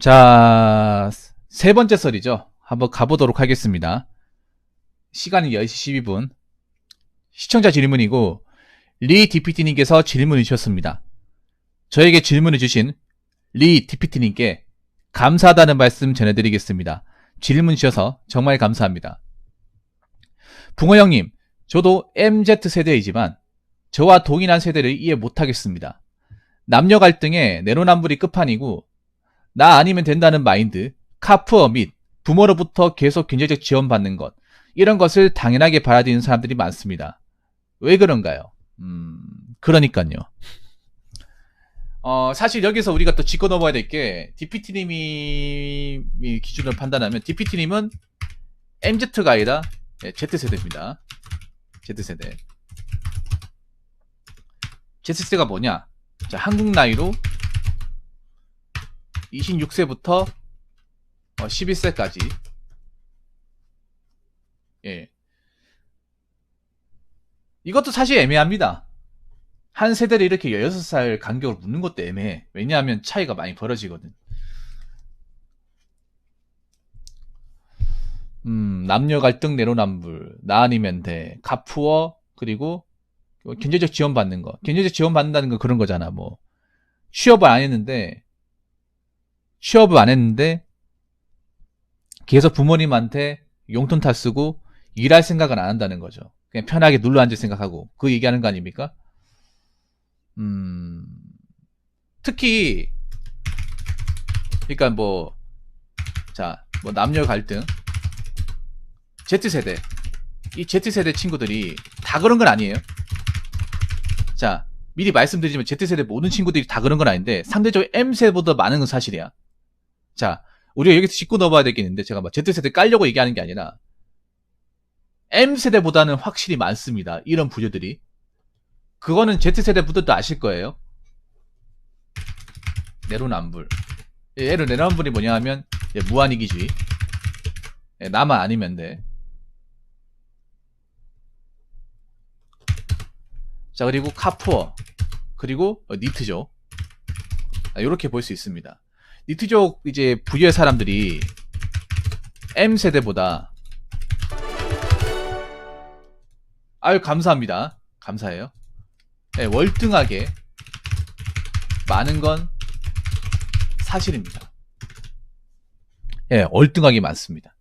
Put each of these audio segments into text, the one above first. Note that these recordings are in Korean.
자, 세 번째 썰이죠. 한번 가보도록 하겠습니다. 시간은 10시 12분. 시청자 질문이고, 리 DPT님께서 질문을 주셨습니다. 저에게 질문을 주신 리 DPT님께 감사하다는 말씀 전해드리겠습니다. 질문 주셔서 정말 감사합니다. 붕어 형님, 저도 MZ세대이지만 저와 동일한 세대를 이해 못하겠습니다. 남녀 갈등의 내로남불이 끝판이고 나 아니면 된다는 마인드, 카푸어 및 부모로부터 계속 경제적 지원받는 것, 이런 것을 당연하게 받아들이는 사람들이 많습니다. 왜 그런가요? 그러니까요. 사실 여기서 우리가 또 짚고 넘어야 될 게, DPT님이 기준으로 판단하면, DPT님은 MZ가 아니라 Z세대입니다. Z세대. Z세대가 뭐냐? 자, 한국 나이로 26세부터 11세까지. 예. 이것도 사실 애매합니다. 한 세대를 이렇게 16살 간격으로 묻는 것도 애매해. 왜냐하면 차이가 많이 벌어지거든. 남녀 갈등 내로남불, 나 아니면 돼, 가푸어, 그리고 경제적 지원 받는 거. 경제적 지원 받는다는 건 그런 거잖아. 뭐 취업을 안 했는데 계속 부모님한테 용돈 다 쓰고 일할 생각은 안 한다는 거죠. 그냥 편하게 눌러 앉을 생각하고, 그 얘기하는 거 아닙니까? 특히 그러니까 뭐 남녀 갈등, Z세대, 이 Z세대 친구들이 다 그런 건 아니에요. 자, 미리 말씀드리지만 Z세대 모든 친구들이 다 그런 건 아닌데 상대적으로 M세대보다 많은 건 사실이야. 자, 우리가 여기서 짚고 넘어야 되겠는데, 제가 막 Z세대 깔려고 얘기하는 게 아니라 M세대보다는 확실히 많습니다. 이런 부류들이. 그거는 Z세대 분들도 아실 거예요. 내로남불. 얘를 내로남불이 뭐냐 하면 무한이기주의. 나만 아니면 돼. 자, 그리고 카푸어, 그리고 니트족. 이렇게 볼 수 있습니다. 니트족 이제 부유의 사람들이 M세대보다, 아유 감사합니다. 감사해요. 네, 월등하게 많은 건 사실입니다. 예, 월등하게 많습니다.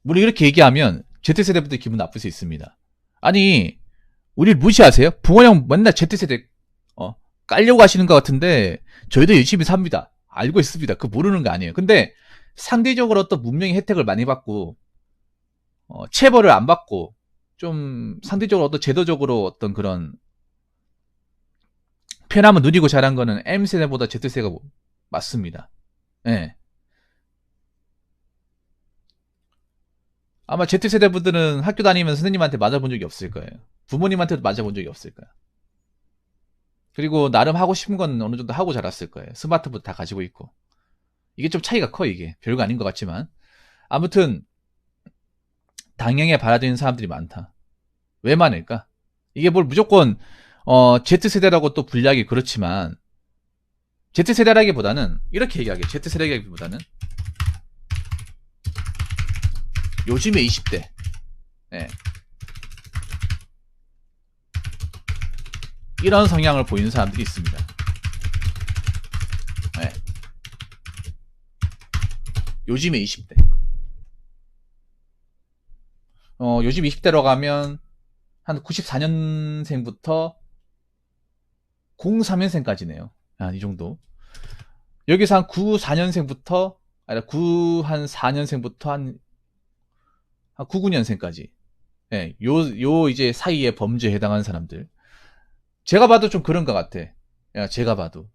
물론 이렇게 얘기하면 Z세대분들 기분 나쁠 수 있습니다. 아니, 우리를 무시하세요? 붕어형 맨날 Z세대 깔려고 하시는 것 같은데 저희도 열심히 삽니다. 알고 있습니다. 그거 모르는 거 아니에요. 근데 상대적으로 또 문명의 혜택을 많이 받고 체벌을 안 받고 좀 상대적으로 어떤 제도적으로 어떤 그런 편함을 누리고 자란 거는 M세대보다 Z세대가 맞습니다. 예. 아마 Z세대 분들은 학교 다니면서 선생님한테 맞아본 적이 없을 거예요. 부모님한테도 맞아본 적이 없을 거예요. 그리고 나름 하고 싶은 건 어느 정도 하고 자랐을 거예요. 스마트폰 다 가지고 있고. 이게 좀 차이가 커, 이게. 별거 아닌 것 같지만. 아무튼 당연히 받아들이는 사람들이 많다. 왜 많을까? 이게 뭘 무조건 Z세대라고 또 분류하기 그렇지만, Z세대라기보다는 이렇게 얘기하게, Z세대라기보다는 요즘의 20대. 네. 이런 성향을 보이는 사람들이 있습니다. 네. 요즘의 20대. 요즘 20대로 가면 한 94년생부터 03년생까지네요. 이 정도. 여기서 한 94년생부터, 아니, 94년생부터 한 99년생까지. 예, 요 이제 사이에 범죄에 해당하는 사람들. 제가 봐도 좀 그런 것 같아. 야, 제가 봐도.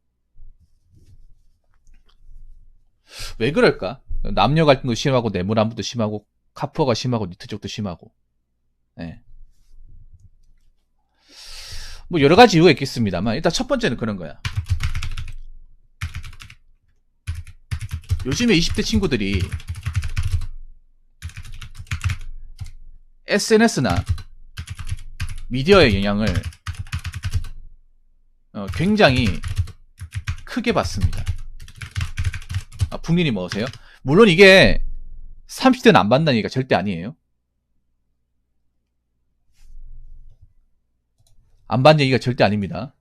왜 그럴까? 남녀 갈등도 심하고, 내로남불도 심하고, 카푸어가 심하고, 니트족도 심하고. 예. 뭐 여러 가지 이유가 있겠습니다만, 일단 첫 번째는 그런 거야. 요즘에 20대 친구들이 SNS나 미디어의 영향을 굉장히 크게 받습니다. 북린이 먹으세요? 물론 이게 30대는 안 받는 얘기가 절대 아니에요. 안 받는 얘기가 절대 아닙니다.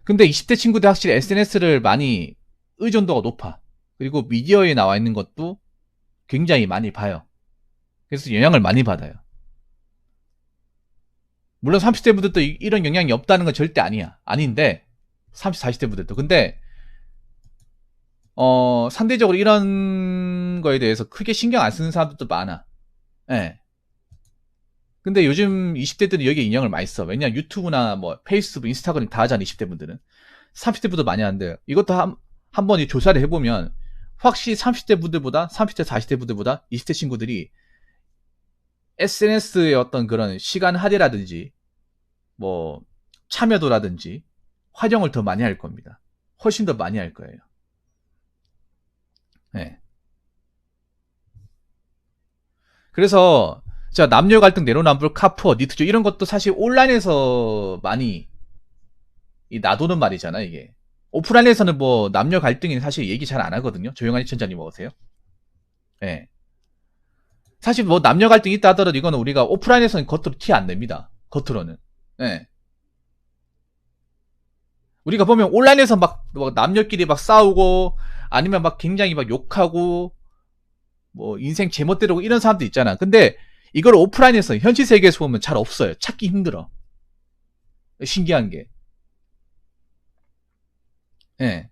근데 20대 친구들 확실히 SNS를 많이 의존도가 높아. 그리고 미디어에 나와 있는 것도 굉장히 많이 봐요. 그래서 영향을 많이 받아요. 물론 30대 분들도 이런 영향이 없다는 건 절대 아니야. 아닌데 30, 40대 분들도. 근데 상대적으로 이런 거에 대해서 크게 신경 안 쓰는 사람들도 많아. 예. 근데 요즘 20대들은 여기에 인형을 많이 써. 왜냐면 유튜브나 뭐 페이스북, 인스타그램 다 하잖아, 20대 분들은. 30대 분들 많이 하는데 이것도 한번 이 조사를 해보면 확실히 30대 분들보다 30대, 40대 분들보다 20대 친구들이 SNS의 어떤 그런 시간 할애라든지 뭐 참여도라든지 활용을 더 많이 할 겁니다. 훨씬 더 많이 할 거예요. 네. 그래서 자 남녀 갈등, 내로남불, 카푸어, 니트죠 이런 것도 사실 온라인에서 많이 놔두는 말이잖아 이게. 오프라인에서는 뭐 남녀 갈등이 사실 얘기 잘 안 하거든요. 조용한 이천자님 먹으세요. 예. 네. 사실 뭐 남녀 갈등이 있다 하더라도 이거는 우리가 오프라인에서는 겉으로 티 안 냅니다. 겉으로는. 예. 네. 우리가 보면 온라인에서 막 남녀끼리 막 싸우고 아니면 막 굉장히 막 욕하고 뭐 인생 제멋대로고 이런 사람도 있잖아. 근데 이걸 오프라인에서 현실 세계에서 보면 잘 없어요. 찾기 힘들어. 신기한 게. 예. 네.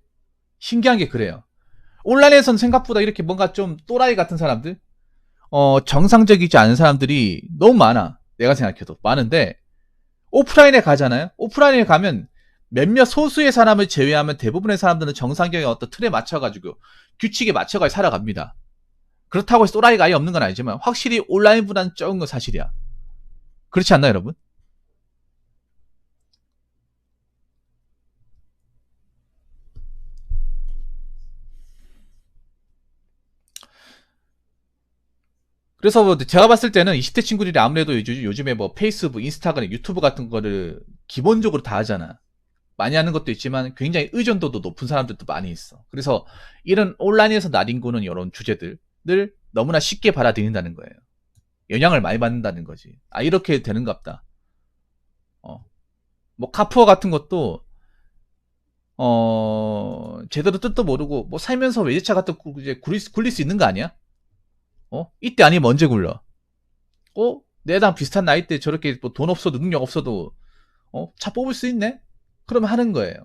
신기한 게 그래요. 온라인에서는 생각보다 이렇게 뭔가 좀 또라이 같은 사람들, 정상적이지 않은 사람들이 너무 많아. 내가 생각해도 많은데 오프라인에 가잖아요. 오프라인에 가면 몇몇 소수의 사람을 제외하면 대부분의 사람들은 정상적인 어떤 틀에 맞춰가지고 규칙에 맞춰가지고 살아갑니다. 그렇다고 해서 또라이가 아예 없는 건 아니지만 확실히 온라인보다는 적은 건 사실이야. 그렇지 않나요, 여러분? 그래서 뭐 제가 봤을 때는 20대 친구들이 아무래도 요즘에 뭐 페이스북, 인스타그램, 유튜브 같은 거를 기본적으로 다 하잖아. 많이 하는 것도 있지만 굉장히 의존도도 높은 사람들도 많이 있어. 그래서 이런 온라인에서 나뒹구는 이런 주제들을 너무나 쉽게 받아들인다는 거예요. 영향을 많이 받는다는 거지. 아, 이렇게 되는갑다. 뭐 카푸어 같은 것도 제대로 뜻도 모르고 뭐 살면서 외제차 같은 거 이제 굴릴 수 있는 거 아니야? 이때 아니면 언제 굴러? 내랑 비슷한 나이 때 저렇게 뭐 돈 없어도 능력 없어도 차 뽑을 수 있네? 그러면 하는 거예요.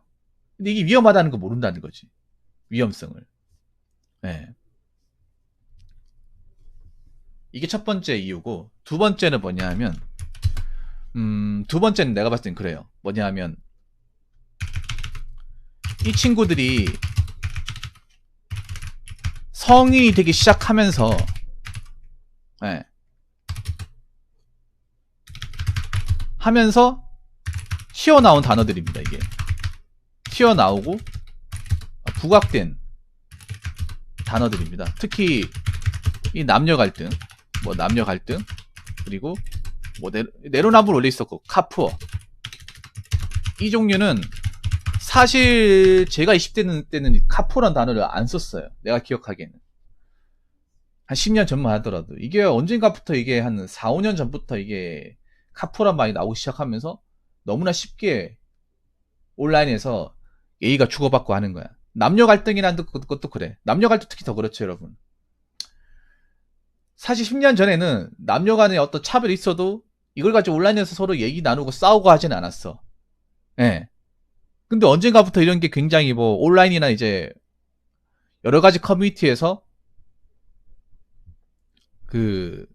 근데 이게 위험하다는 거 모른다는 거지. 위험성을. 네. 이게 첫 번째 이유고, 두 번째는 뭐냐 하면, 두 번째는 내가 봤을 땐 그래요. 뭐냐 하면, 이 친구들이 성인이 되기 시작하면서, 네. 하면서 튀어나온 단어들입니다, 이게. 튀어나오고, 부각된 단어들입니다. 특히, 이 남녀 갈등, 그리고 뭐 내로남불 원래 있었고 카푸어 이 종류는 사실 제가 20대 때는 카푸어란 단어를 안 썼어요. 내가 기억하기에는 한 10년 전만 하더라도 이게 언젠가부터 이게 한 4, 5년 전부터 이게 카푸어란 말이 나오기 시작하면서 너무나 쉽게 온라인에서 예의가 주고받고 하는 거야. 남녀 갈등이라는 것도 그래. 남녀 갈등 특히 더 그렇죠, 여러분. 사실 10년 전에는 남녀 간에 어떤 차별이 있어도 이걸 가지고 온라인에서 서로 얘기 나누고 싸우고 하진 않았어. 예. 근데 언젠가부터 이런 게 굉장히 뭐 온라인이나 이제 여러 가지 커뮤니티에서 그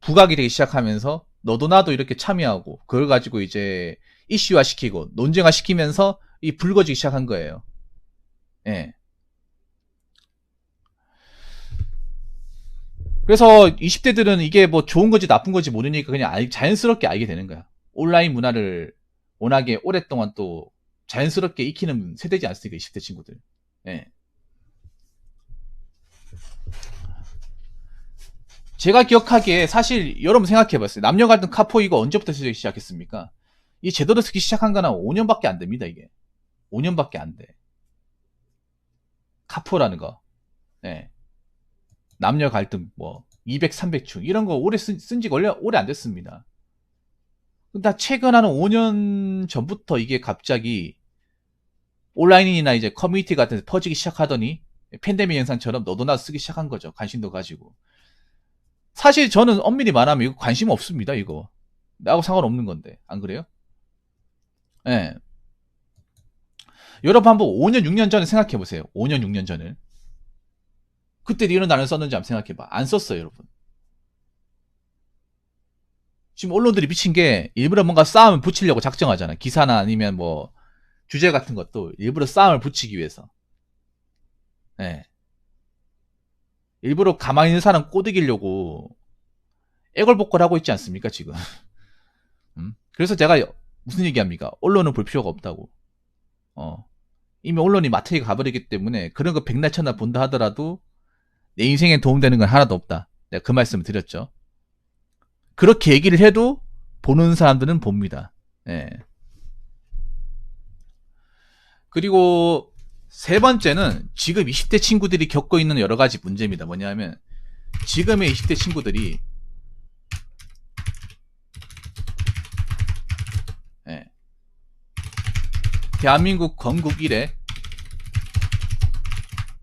부각이 되기 시작하면서 너도 나도 이렇게 참여하고 그걸 가지고 이제 이슈화 시키고 논쟁화 시키면서 이 불거지기 시작한 거예요. 예. 그래서 20대들은 이게 뭐 좋은 건지 나쁜 건지 모르니까 그냥 자연스럽게 알게 되는 거야. 온라인 문화를 워낙에 오랫동안 또 자연스럽게 익히는 세대지 않습니까? 20대 친구들. 예. 제가 기억하기에 사실 여러분 생각해봤어요. 남녀 갈등 카포 이거 언제부터 쓰기 시작했습니까? 이 제대로 쓰기 시작한 거는 5년밖에 안 됩니다. 이게 5년밖에 안 돼. 카포라는 거. 네. 남녀 갈등 뭐 200, 300충 이런 거 오래 쓴 지가 오래 안 됐습니다. 다 최근 한 5년 전부터 이게 갑자기 온라인이나 이제 커뮤니티 같은 데 퍼지기 시작하더니 팬데믹 현상처럼 너도 나도 쓰기 시작한 거죠. 관심도 가지고. 사실 저는 엄밀히 말하면 이거 관심 없습니다. 이거 나하고 상관없는 건데 안 그래요? 예. 네. 여러분 한번 5년 6년 전에 생각해 보세요. 5년 6년 전에 그때 이런 단어를 썼는지 한번 생각해 봐. 안 썼어요, 여러분. 지금 언론들이 미친 게 일부러 뭔가 싸움을 붙이려고 작정하잖아. 기사나 아니면 뭐 주제 같은 것도 일부러 싸움을 붙이기 위해서. 예. 네. 일부러 가만히 있는 사람 꼬드기려고 애걸복걸 하고 있지 않습니까, 지금? 그래서 제가 무슨 얘기합니까? 언론은 볼 필요가 없다고. 이미 언론이 마트에 가버리기 때문에 그런 거 백날 천날 본다 하더라도 내 인생에 도움되는 건 하나도 없다. 내가 그 말씀을 드렸죠. 그렇게 얘기를 해도 보는 사람들은 봅니다. 예. 그리고 세 번째는 지금 20대 친구들이 겪고 있는 여러 가지 문제입니다. 뭐냐면 지금의 20대 친구들이 예. 대한민국 건국 이래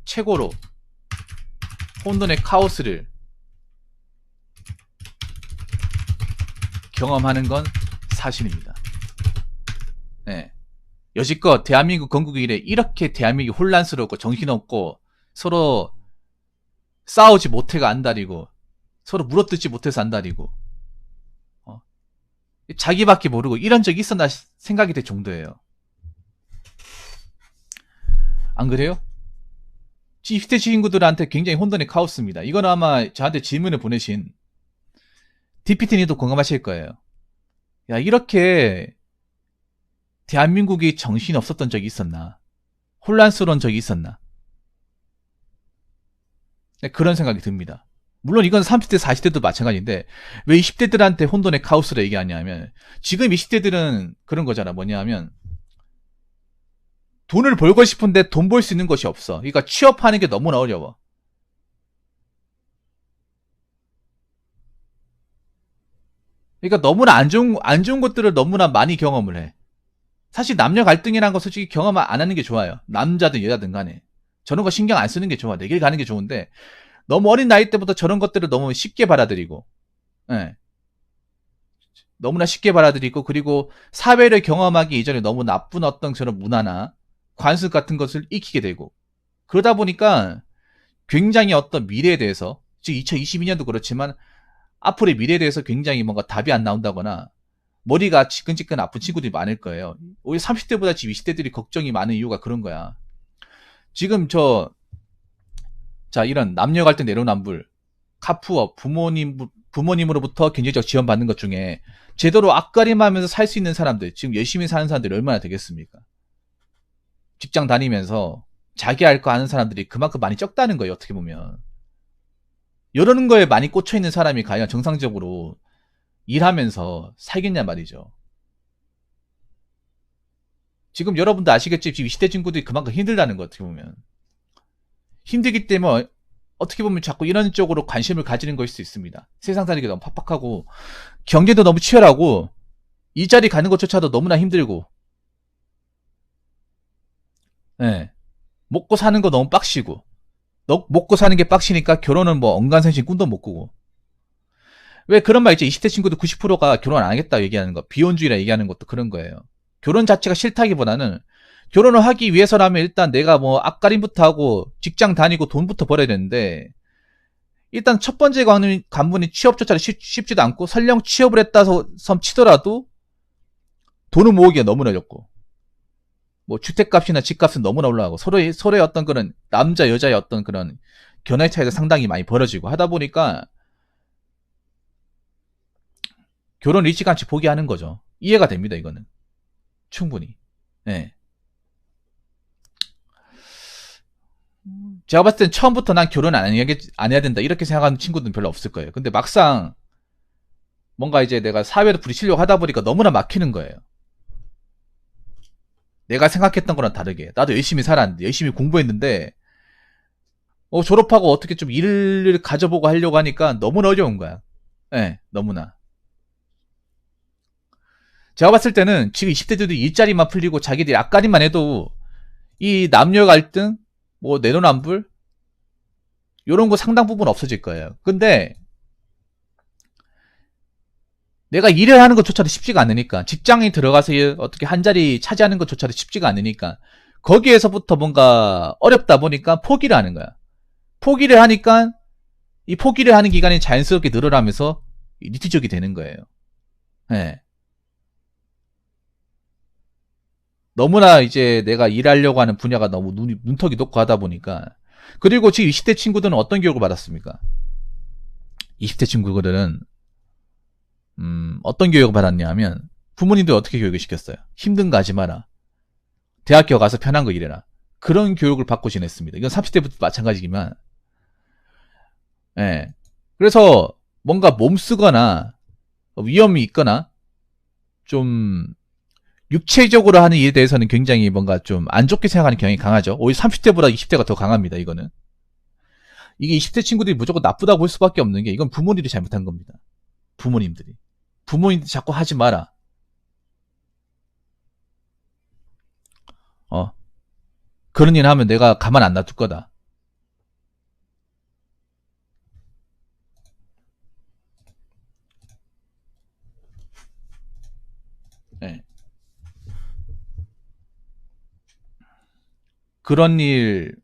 최고로 혼돈의 카오스를 경험하는 건 사실입니다. 네. 여지껏 대한민국 건국 이래 이렇게 대한민국이 혼란스럽고 정신없고 서로 싸우지 못해가 안달이고 서로 물어뜯지 못해서 안달이고 자기밖에 모르고 이런 적이 있었나 생각이 될 정도예요. 안 그래요? 20대 친구들한테 굉장히 혼돈의 카오스입니다. 이건 아마 저한테 질문을 보내신 DPT님도 공감하실 거예요. 야, 이렇게 대한민국이 정신이 없었던 적이 있었나? 혼란스러운 적이 있었나? 네, 그런 생각이 듭니다. 물론 이건 30대, 40대도 마찬가지인데 왜 20대들한테 혼돈의 카오스를 얘기하냐면 지금 20대들은 그런 거잖아. 뭐냐면 돈을 벌고 싶은데 돈 벌 수 있는 것이 없어. 그러니까 취업하는 게 너무나 어려워. 그러니까 너무나 안 좋은 것들을 너무나 많이 경험을 해. 사실 남녀 갈등이라는 거 솔직히 경험 안 하는 게 좋아요. 남자든 여자든 간에. 저런 거 신경 안 쓰는 게 좋아. 내 길 가는 게 좋은데 너무 어린 나이 때부터 저런 것들을 너무 쉽게 받아들이고 예. 너무나 쉽게 받아들이고 그리고 사회를 경험하기 이전에 너무 나쁜 어떤 저런 문화나 관습 같은 것을 익히게 되고 그러다 보니까 굉장히 어떤 미래에 대해서 지금 2022년도 그렇지만 앞으로의 미래에 대해서 굉장히 뭔가 답이 안 나온다거나 머리가 지끈지끈 아픈 친구들이 많을 거예요. 오히려 30대보다 지금 20대들이 걱정이 많은 이유가 그런 거야. 지금 자, 이런 남녀 갈등 내로남불, 카푸어, 부모님으로부터 경제적 지원받는 것 중에 제대로 앞가림하면서 살 수 있는 사람들, 지금 열심히 사는 사람들이 얼마나 되겠습니까? 직장 다니면서 자기 할 거 아는 사람들이 그만큼 많이 적다는 거예요, 어떻게 보면. 이러는 거에 많이 꽂혀있는 사람이 과연 정상적으로 일하면서 살겠냐 말이죠. 지금 여러분도 아시겠지? 지금 20대 친구들이 그만큼 힘들다는 거 어떻게 보면. 힘들기 때문에 어떻게 보면 자꾸 이런 쪽으로 관심을 가지는 것일 수 있습니다. 세상 살기가 너무 팍팍하고 경제도 너무 치열하고 일자리 가는 것조차도 너무나 힘들고 네. 먹고 사는 거 너무 빡시고 먹고 사는 게 빡시니까 결혼은 뭐 언간생신 꿈도 못 꾸고 왜 그런 말 있죠. 20대 친구들 90%가 결혼 안 하겠다 얘기하는 거 비혼주의라 얘기하는 것도 그런 거예요. 결혼 자체가 싫다기보다는 결혼을 하기 위해서라면 일단 내가 뭐 앞가림부터 하고 직장 다니고 돈부터 벌어야 되는데 일단 첫 번째 관문이 취업조차 쉽지도 않고 설령 취업을 했다 섬 치더라도 돈을 모으기가 너무나 어렵고 뭐 주택값이나 집값은 너무나 올라가고 서로의 어떤 그런 남자 여자의 어떤 그런 견해 차이가 상당히 많이 벌어지고 하다 보니까 결혼 일찌감치 포기하는 거죠. 이해가 됩니다. 이거는 충분히. 네. 제가 봤을 땐 처음부터 난 결혼 안 해야 된다 이렇게 생각하는 친구들은 별로 없을 거예요. 근데 막상 뭔가 이제 내가 사회를 부딪히려고 하다 보니까 너무나 막히는 거예요. 내가 생각했던 거랑 다르게. 나도 열심히 살았는데, 열심히 공부했는데, 졸업하고 어떻게 좀 일을 가져보고 하려고 하니까 너무나 어려운 거야. 예, 네, 너무나. 제가 봤을 때는 지금 20대들도 일자리만 풀리고 자기들이 앞가림만 해도 이 남녀 갈등, 뭐 내로남불, 요런 거 상당 부분 없어질 거예요. 근데 내가 일을 하는 것조차도 쉽지가 않으니까, 직장에 들어가서 어떻게 한 자리 차지하는 것조차도 쉽지가 않으니까 거기에서부터 뭔가 어렵다 보니까 포기를 하는 거야. 포기를 하니까 이 포기를 하는 기간이 자연스럽게 늘어나면서 니트족이 되는 거예요. 네. 너무나 이제 내가 일하려고 하는 분야가 너무 문턱이 높고 하다 보니까. 그리고 지금 20대 친구들은 어떤 교육을 받았습니까? 20대 친구들은 어떤 교육을 받았냐 하면 부모님들 어떻게 교육을 시켰어요? 힘든 거 하지 마라. 대학교 가서 편한 거 일해라. 그런 교육을 받고 지냈습니다. 이건 30대부터 마찬가지지만, 예. 그래서 뭔가 몸쓰거나 위험이 있거나 좀 육체적으로 하는 일에 대해서는 굉장히 뭔가 좀 안 좋게 생각하는 경향이 강하죠. 오히려 30대보다 20대가 더 강합니다. 이거는. 이게 20대 친구들이 무조건 나쁘다고 볼 수밖에 없는 게 이건 부모님들이 잘못한 겁니다. 부모님들이 자꾸 하지 마라. 그런 일 하면 내가 가만 안 놔둘 거다. 네. 그런 일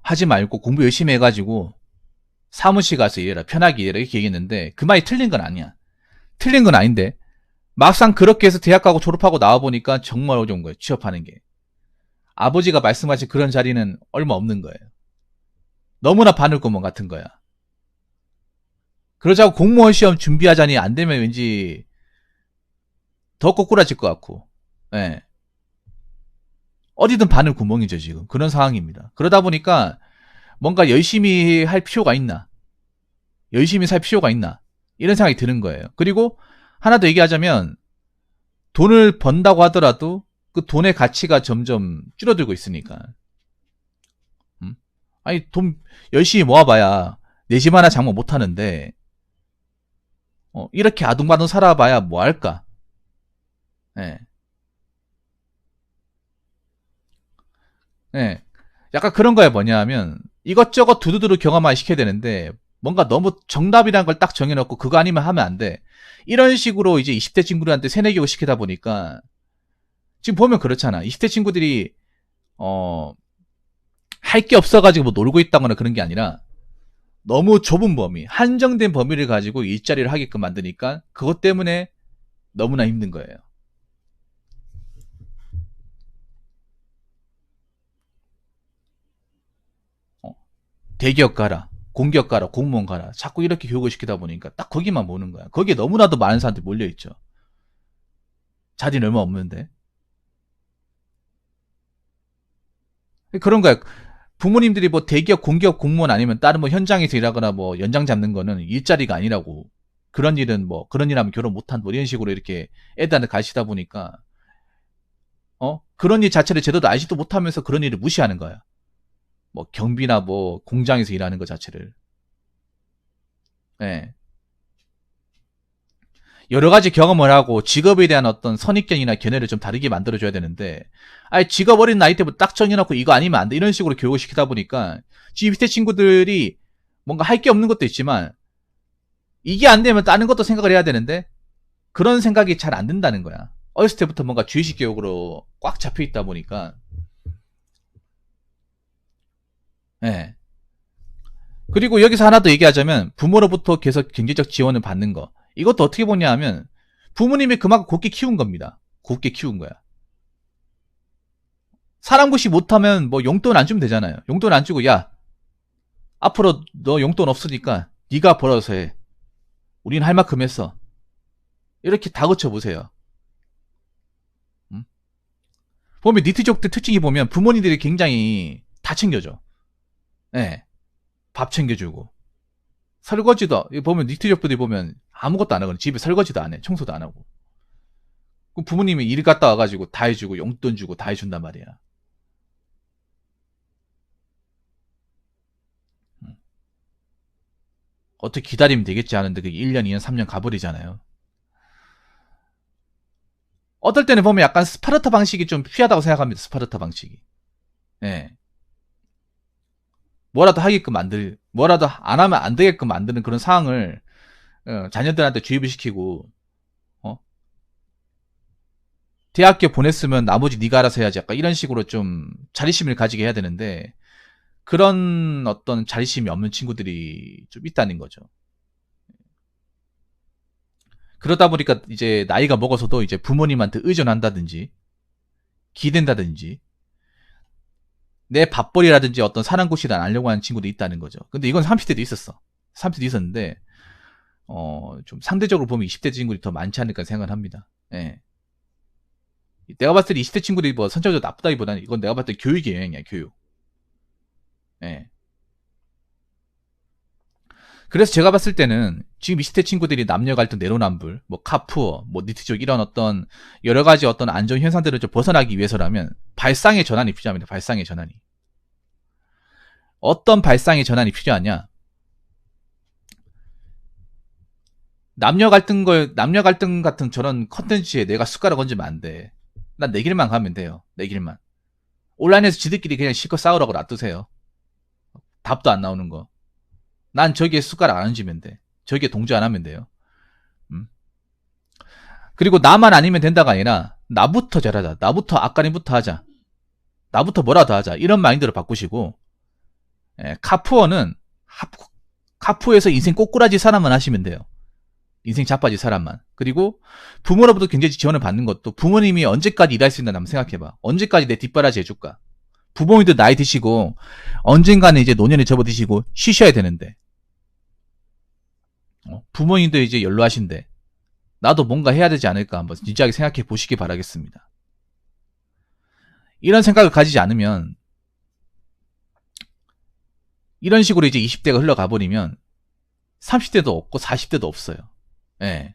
하지 말고 공부 열심히 해가지고 사무실 가서 일해라, 편하게 일해라 이렇게 얘기했는데 그 말이 틀린 건 아니야. 틀린 건 아닌데 막상 그렇게 해서 대학 가고 졸업하고 나와보니까 정말 어려운 거예요. 취업하는 게. 아버지가 말씀하신 그런 자리는 얼마 없는 거예요. 너무나 바늘구멍 같은 거야. 그러자고 공무원 시험 준비하자니 안 되면 왠지 더 꼬꾸라질 것 같고, 예. 어디든 바늘구멍이죠, 지금. 그런 상황입니다. 그러다 보니까 뭔가 열심히 할 필요가 있나? 열심히 살 필요가 있나? 이런 생각이 드는 거예요. 그리고 하나 더 얘기하자면 돈을 번다고 하더라도 그 돈의 가치가 점점 줄어들고 있으니까. 아니, 돈 열심히 모아봐야 내 집 하나 장모 못하는데 이렇게 아둥바둥 살아봐야 뭐 할까? 예. 예. 약간 그런 거야 뭐냐 하면 이것저것 두루두루 경험만 시켜야 되는데 뭔가 너무 정답이라는 걸 딱 정해놓고 그거 아니면 하면 안 돼. 이런 식으로 이제 20대 친구들한테 세뇌교육 시키다 보니까 지금 보면 그렇잖아. 20대 친구들이 할 게 없어가지고 뭐 놀고 있다거나 그런 게 아니라 너무 좁은 범위, 한정된 범위를 가지고 일자리를 하게끔 만드니까 그것 때문에 너무나 힘든 거예요. 대기업 가라, 공기업 가라, 공무원 가라. 자꾸 이렇게 교육을 시키다 보니까 딱 거기만 모는 거야. 거기에 너무나도 많은 사람들이 몰려있죠. 자리는 얼마 없는데. 그런 거야. 부모님들이 뭐 대기업, 공기업 공무원 아니면 다른 뭐 현장에서 일하거나 뭐 연장 잡는 거는 일자리가 아니라고. 그런 일은 뭐 그런 일 하면 결혼 못한 뭐 이런 식으로 이렇게 애들한테 가시다 보니까 그런 일 자체를 제대로 알지도 못하면서 그런 일을 무시하는 거야. 뭐 경비나 뭐 공장에서 일하는 것 자체를. 예. 여러 가지 경험을 하고 직업에 대한 어떤 선입견이나 견해를 좀 다르게 만들어줘야 되는데, 아예 직업 어린 나이 때부터 딱 정해놓고 이거 아니면 안 돼. 이런 식으로 교육을 시키다 보니까, 지금 밑에 친구들이 뭔가 할 게 없는 것도 있지만, 이게 안 되면 다른 것도 생각을 해야 되는데, 그런 생각이 잘 안 든다는 거야. 어렸을 때부터 뭔가 주의식 교육으로 꽉 잡혀 있다 보니까, 예. 그리고 여기서 하나 더 얘기하자면, 부모로부터 계속 경제적 지원을 받는 거. 이것도 어떻게 보냐 하면 부모님이 그만큼 곱게 키운 겁니다. 곱게 키운 거야. 사람 굿이 못하면 뭐 용돈 안 주면 되잖아요. 용돈 안 주고 야 앞으로 너 용돈 없으니까 네가 벌어서 해. 우린 할 만큼 했어. 이렇게 다그쳐 보세요. 보면 니트족들 특징이 보면 부모님들이 굉장히 다 챙겨줘. 예. 밥 챙겨주고. 설거지도, 보면 니트족들이 보면 아무것도 안 하거든. 집에 설거지도 안 해. 청소도 안 하고. 그럼 부모님이 일 갔다 와가지고 다 해주고, 용돈 주고 다 해준단 말이야. 어떻게 기다리면 되겠지 하는데 그게 1년, 2년, 3년 가버리잖아요. 어떨 때는 보면 약간 스파르타 방식이 좀 피하다고 생각합니다. 스파르타 방식이. 예. 뭐라도 안 하면 안 되게끔 만드는 그런 상황을 자녀들한테 주입을 시키고, 대학교 보냈으면 나머지 네가 알아서 해야지. 약간 이런 식으로 좀 자립심을 가지게 해야 되는데, 그런 어떤 자립심이 없는 친구들이 좀 있다는 거죠. 그러다 보니까 이제 나이가 먹어서도 이제 부모님한테 의존한다든지, 기댄다든지, 내 밥벌이라든지 어떤 사는 곳이 안 하려고 하는 친구도 있다는 거죠. 근데 이건 30대도 있었어. 30대도 있었는데, 좀 상대적으로 보면 20대 친구들이 더 많지 않을까 생각을 합니다. 예. 내가 봤을 때 20대 친구들이 뭐 선천적으로 나쁘다기보다는 이건 내가 봤을 때 교육의 영향이야, 교육. 예. 그래서 제가 봤을 때는 지금 20대 친구들이 남녀 갈등 내로남불, 뭐 카푸어, 뭐 니트족 이런 어떤 여러 가지 어떤 안전 현상들을 좀 벗어나기 위해서라면 발상의 전환이 필요합니다. 발상의 전환이. 어떤 발상의 전환이 필요하냐? 남녀 갈등 같은 저런 컨텐츠에 내가 숟가락 얹으면 안 돼. 난 내 길만 가면 돼요. 내 길만. 온라인에서 지들끼리 그냥 실컷 싸우라고 놔두세요. 답도 안 나오는 거. 난 저기에 숟가락 안 얹으면 돼. 저기에 동조 안 하면 돼요. 그리고 나만 아니면 된다가 아니라 나부터 잘하자. 나부터 앞가림부터 하자. 나부터 뭐라도 하자. 이런 마인드를 바꾸시고, 카푸어는 카푸어에서 인생 꼬꾸라지 사람만 하시면 돼요. 인생 자빠질 사람만. 그리고 부모로부터 굉장히 지원을 받는 것도 부모님이 언제까지 일할 수 있나 한번 생각해봐. 언제까지 내 뒷바라지 해줄까? 부모님도 나이 드시고 언젠가는 이제 노년에 접어드시고 쉬셔야 되는데 부모님도 이제 연로하신데 나도 뭔가 해야 되지 않을까 한번 진지하게 생각해 보시기 바라겠습니다. 이런 생각을 가지지 않으면 이런 식으로 이제 20대가 흘러가 버리면 30대도 없고 40대도 없어요. 예.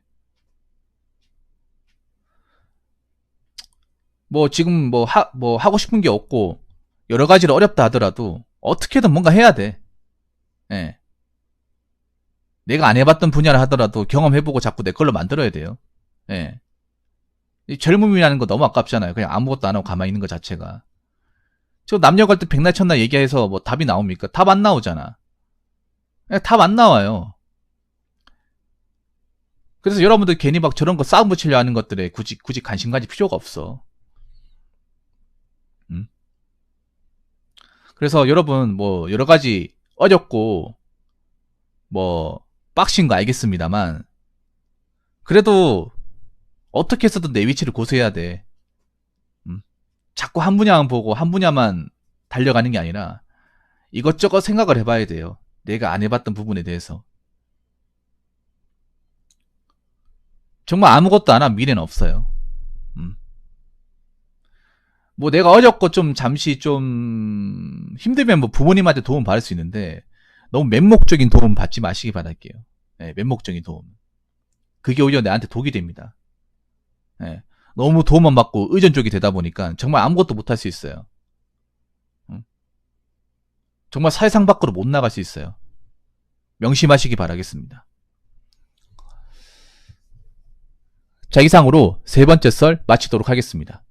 뭐 지금 뭐 하고 싶은 게 없고 여러 가지로 어렵다 하더라도 어떻게든 뭔가 해야 돼. 예. 내가 안 해봤던 분야를 하더라도 경험해보고 자꾸 내 걸로 만들어야 돼요. 예. 이 젊음이라는 거 너무 아깝잖아요. 그냥 아무것도 안 하고 가만히 있는 것 자체가. 저 남녀 갈등 백날 천날 얘기해서 뭐 답이 나옵니까? 답 안 나오잖아. 답 안 나와요. 그래서 여러분들 괜히 막 저런 거 싸움 붙이려 하는 것들에 굳이 관심 가질 필요가 없어. 그래서 여러분 뭐 여러 가지 어렵고 뭐 빡신 거 알겠습니다만 그래도 어떻게 해서든 내 위치를 고수해야 돼. 자꾸 한 분야만 보고 한 분야만 달려가는 게 아니라 이것저것 생각을 해봐야 돼요. 내가 안 해봤던 부분에 대해서. 정말 아무것도 안 하면 미래는 없어요. 뭐 내가 어렵고 좀 잠시 좀 힘들면 뭐 부모님한테 도움 받을 수 있는데 너무 맹목적인 도움 받지 마시기 바랄게요. 네, 맹목적인 도움. 그게 오히려 나한테 독이 됩니다. 네, 너무 도움만 받고 의존적이 되다 보니까 정말 아무것도 못할 수 있어요. 정말 사회상 밖으로 못 나갈 수 있어요. 명심하시기 바라겠습니다. 자, 이상으로 세 번째 썰 마치도록 하겠습니다.